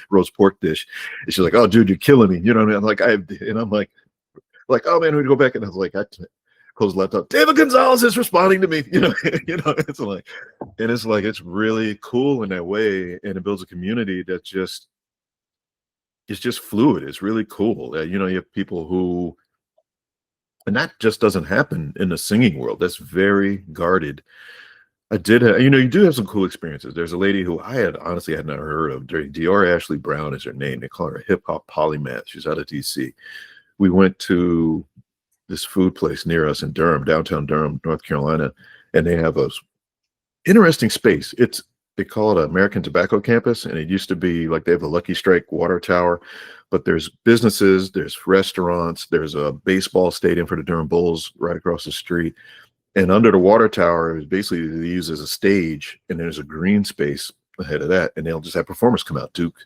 S2: roast pork dish, and she's like, "Oh, dude, you're killing me." You know what I mean? I'm like, oh man, we'd go back, and I was like, close the laptop. David Gonzalez is responding to me. It's like, and it's like it's really cool in that way, and it builds a community that it's just fluid. It's really cool. You have people who, and that just doesn't happen in the singing world. That's very guarded. I did have, you do have some cool experiences. There's a lady who I honestly had not heard of. Dior Ashley Brown is her name. They call her a hip hop polymath. She's out of DC. We went to this food place near us in Durham, downtown Durham, North Carolina, and they have a interesting space. They call it American Tobacco Campus, and it used to be like they have a Lucky Strike water tower, but there's businesses, there's restaurants, there's a baseball stadium for the Durham Bulls right across the street. And under the water tower is basically they use as a stage, and there's a green space ahead of that, and they'll just have performers come out. Duke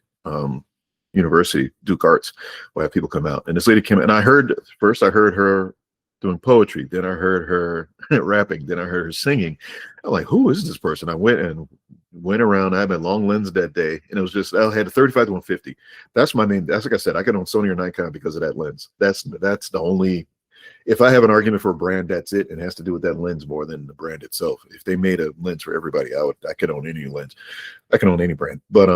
S2: University, Duke Arts, will have people come out. And this lady came, and I heard her doing poetry, then I heard her rapping, then I heard her singing. I'm like, who is this person? I went around. I had my long lens that day, and it was just I had a 35 to 150. That's my main. That's like I said, I got on Sony or Nikon because of that lens. That's the only. If I have an argument for a brand, that's it. It has to do with that lens more than the brand itself. If they made a lens for everybody, I could own any lens. I can own any brand. But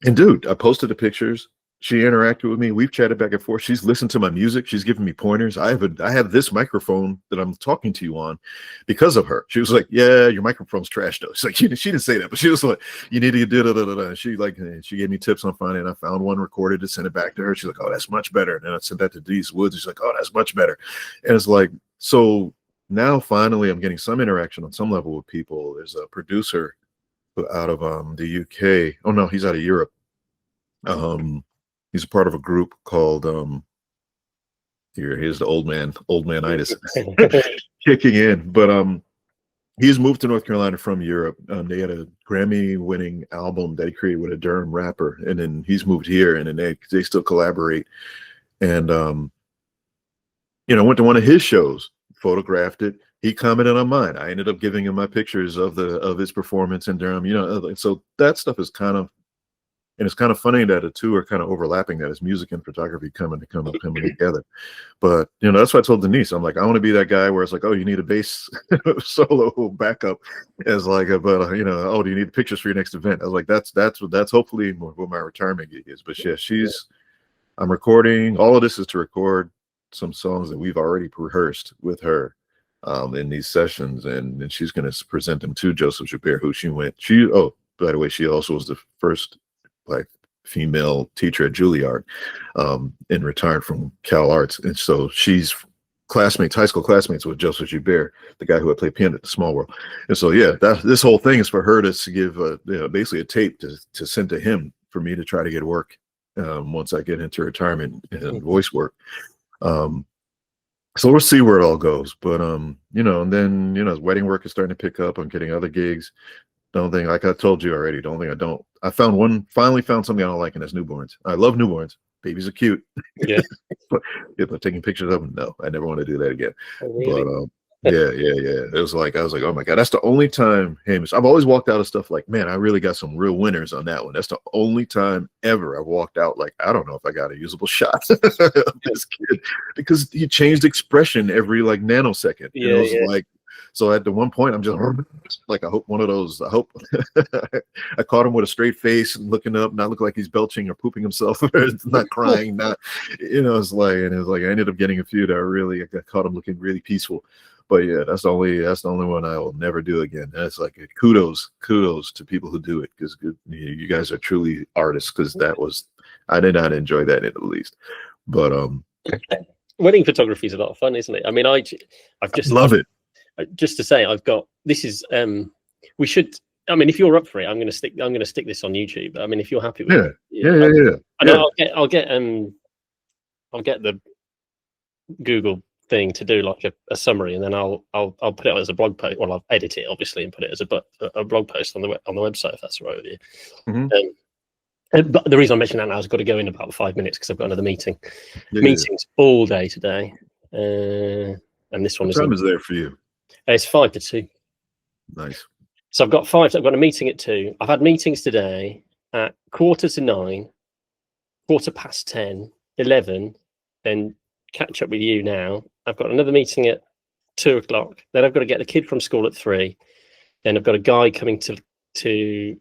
S2: and dude, I posted the pictures. She interacted with me. We've chatted back and forth. She's listened to my music. She's giving me pointers. I have this microphone that I'm talking to you on because of her. She was like, "Yeah, your microphone's trash though." She's like, she didn't say that, but she was like, "You need to do da." She gave me tips on finding. I found one recorded to send it back to her. She's like, "Oh, that's much better." And then I sent that to Denise Woods. She's like, "Oh, that's much better." And it's like, so now finally I'm getting some interaction on some level with people. There's a producer out of the UK. Oh no, he's out of Europe. He's a part of a group called here's the old manitis kicking in. But he's moved to North Carolina from Europe. They had a Grammy-winning album that he created with a Durham rapper, and then he's moved here, and then they still collaborate. And went to one of his shows, photographed it. He commented on mine. I ended up giving him my pictures of his performance in Durham. So that stuff is kind of. And it's kind of funny that the two are kind of overlapping, that is music and photography coming together. But, that's why I told Denise, I'm like, I want to be that guy where it's like, oh, you need a bass solo backup as like, oh, do you need pictures for your next event? I was like, that's hopefully what my retirement gig is. But yeah, I'm recording. All of this is to record some songs that we've already rehearsed with her in these sessions. And then she's going to present them to Joseph Joubert, by the way, she also was the first Black female teacher at Juilliard, and retired from Cal Arts. And so she's high school classmates with Joseph Joubert, the guy who had played piano at the Small World. And so, yeah, this whole thing is for her to give basically a tape to send to him for me to try to get work once I get into retirement and voice work. So we'll see where it all goes. But, and then, wedding work is starting to pick up. I'm getting other gigs. Like I told you already, I finally found something I don't like, and that's newborns. I love newborns. Babies are cute.
S1: Yeah.
S2: but taking pictures of them, no, I never want to do that again.
S1: Oh, really?
S2: But yeah. It was like, I was like, oh my God, that's the only time, Hamish, I've always walked out of stuff like, man, I really got some real winners on that one. That's the only time ever I've walked out like, I don't know if I got a usable shot of this kid, because he changed expression every like nanosecond.
S1: Yeah,
S2: it was like, so at the one point, I'm just like, I hope one of those, I I caught him with a straight face and looking up, not looking like he's belching or pooping himself, not crying, it's like, I ended up getting a few that I caught him looking really peaceful. But yeah, that's the only one I will never do again. That's like kudos to people who do it, because you guys are truly artists, because I did not enjoy that in the least. But
S1: wedding photography is a lot of fun, isn't it? I mean, I've just
S2: love it.
S1: Just to say, this is we should. I mean, if you're up for it, I'm going to stick this on YouTube. I mean, if you're happy with it,
S2: yeah.
S1: I know I'll get the Google thing to do like a summary, and then I'll put it as a blog post. Well, I'll edit it obviously and put it as a blog post on the website, if that's all right with you. Mm-hmm. But the reason I mentioned that now is I've got to go in about 5 minutes because I've got another meeting. Meetings all day today, and this one
S2: what time is there for you?
S1: It's 5 to 2.
S2: Nice.
S1: So I've got a meeting at 2. I've had meetings today at 8:45, 10:15, 11, then catch up with you now. I've got another meeting at 2 o'clock. Then I've got to get the kid from school at 3. Then I've got a guy coming to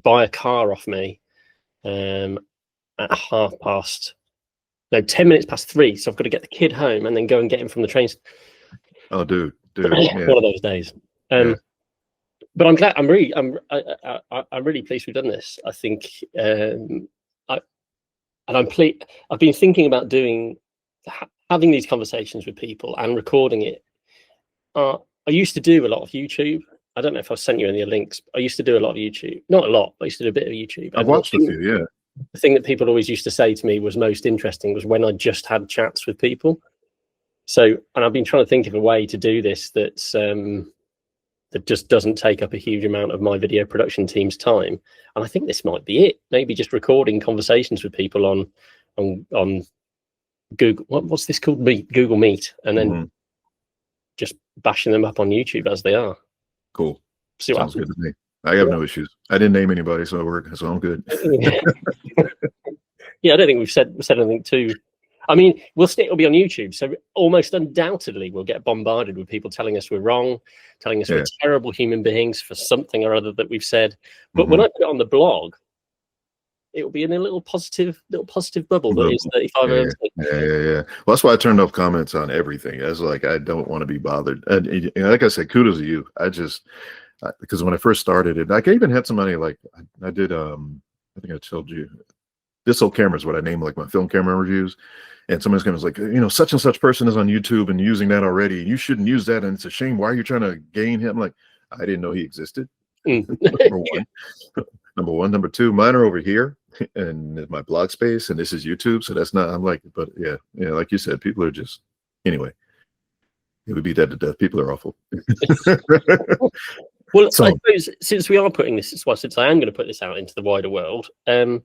S1: buy a car off me at 10 minutes past 3. So I've got to get the kid home and then go and get him from the train.
S2: Oh, dude, yeah.
S1: One of those days.
S2: Yeah.
S1: But I'm glad. I'm really pleased we've done this. I think, I'm pleased. I've been thinking about having these conversations with people and recording it. I used to do a lot of YouTube. I don't know if I've sent you any links. I used to do a lot of YouTube. Not a lot, but I used to do a bit of YouTube.
S2: I've watched a few, yeah.
S1: The thing that people always used to say to me was most interesting was when I just had chats with people. So, and I've been trying to think of a way to do this that just doesn't take up a huge amount of my video production team's time. And I think this might be it. Maybe just recording conversations with people on Google. What's this called? Google Meet, and then just bashing them up on YouTube as they are.
S2: Cool.
S1: Sounds
S2: good to me. I have no issues. I didn't name anybody, so I'm good.
S1: Yeah, I don't think we've said anything too. I mean, it'll be on YouTube, so almost undoubtedly we'll get bombarded with people telling us we're wrong, telling us we're terrible human beings for something or other that we've said. But when I put it on the blog, it will be in a little positive bubble that is 35 hours.
S2: Yeah. Well, that's why I turned off comments on everything. I was like, I don't want to be bothered. And like I said, kudos to you. Because when I first started it, I even had somebody like I did. I think I told you, This Old Camera is what I named like my film camera reviews. And somebody's going to like, such and such person is on YouTube and using that already. You shouldn't use that, and it's a shame. Why are you trying to gain him? Like, I didn't know he existed. Number one. Number two, mine are over here and my blog space, and this is YouTube. So that's not. I'm like, but yeah, like you said, people are just anyway. It would be dead to death. People are awful.
S1: Well, so, I suppose since we are putting this, since I am going to put this out into the wider world, I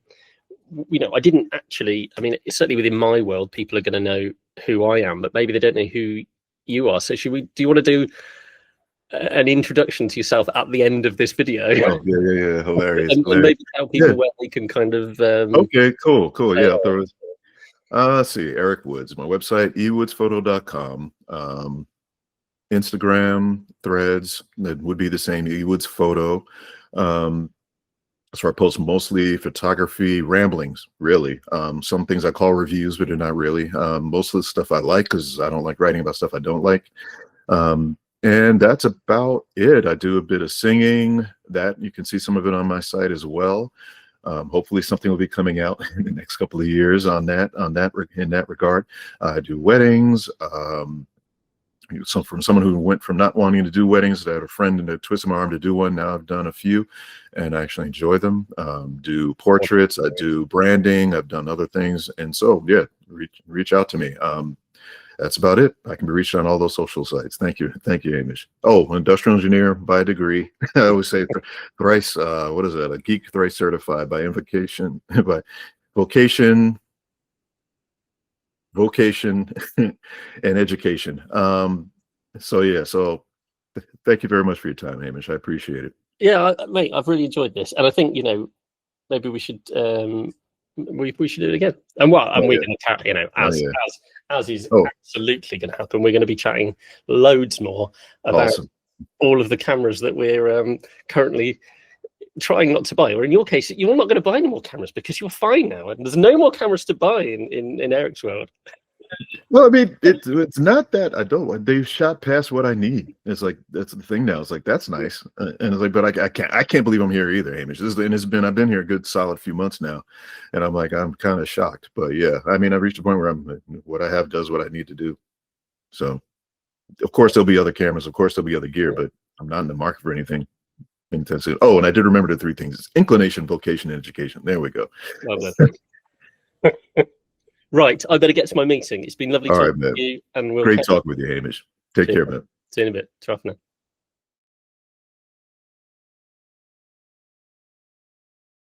S1: didn't actually. I mean, certainly within my world, people are going to know who I am, but maybe they don't know who you are. So, do you want to do an introduction to yourself at the end of this video?
S2: Oh, yeah, hilarious.
S1: And maybe tell people where they can kind of.
S2: Okay, cool. Yeah, let's see. Eric Woods. My website, ewoodsphoto.com. Instagram, Threads, that would be the same, Ewoods Photo. That's where I post mostly photography ramblings, really. Some things I call reviews, but they're not really. Most of the stuff I like, because I don't like writing about stuff I don't like. And that's about it. I do a bit of singing. That you can see some of it on my site as well. Hopefully something will be coming out in the next couple of years in that regard. I do weddings. So from someone who went from not wanting to do weddings, I had a friend and twisted my arm to do one. Now I've done a few and I actually enjoy them. Do portraits, I do branding, I've done other things. And so, yeah, reach out to me. That's about it. I can be reached on all those social sites. Thank you, Hamish. Oh, industrial engineer by degree. I always say thrice, what is that? A geek thrice certified by vocation and education. So thank you very much for your time, Hamish. I appreciate it.
S1: Yeah, mate, I've really enjoyed this, and I think maybe we should we should do it again. And we're going to chat, as is absolutely going to happen. We're going to be chatting loads more about all of the cameras that we're currently trying not to buy, or in your case, you're not going to buy any more cameras because you're fine now, and there's no more cameras to buy in Eric's world.
S2: Well, I mean, it's not that I don't. They've shot past what I need. It's like that's the thing now. It's like that's nice, and it's like, but I can't believe I'm here either, Hamish. I've been here a good solid few months now, and I'm like I'm kind of shocked. But yeah, I mean, I've reached a point where what I have does what I need to do. So, of course, there'll be other cameras. Of course, there'll be other gear, but I'm not in the market for anything intensive. Oh, and I did remember the 3 things: it's inclination, vocation, and education. There we go.
S1: Right, I better get to my meeting. It's been lovely talking to you, and
S2: great talking with you, Hamish. Take care, man.
S1: See you in a bit. Ta-ra for now.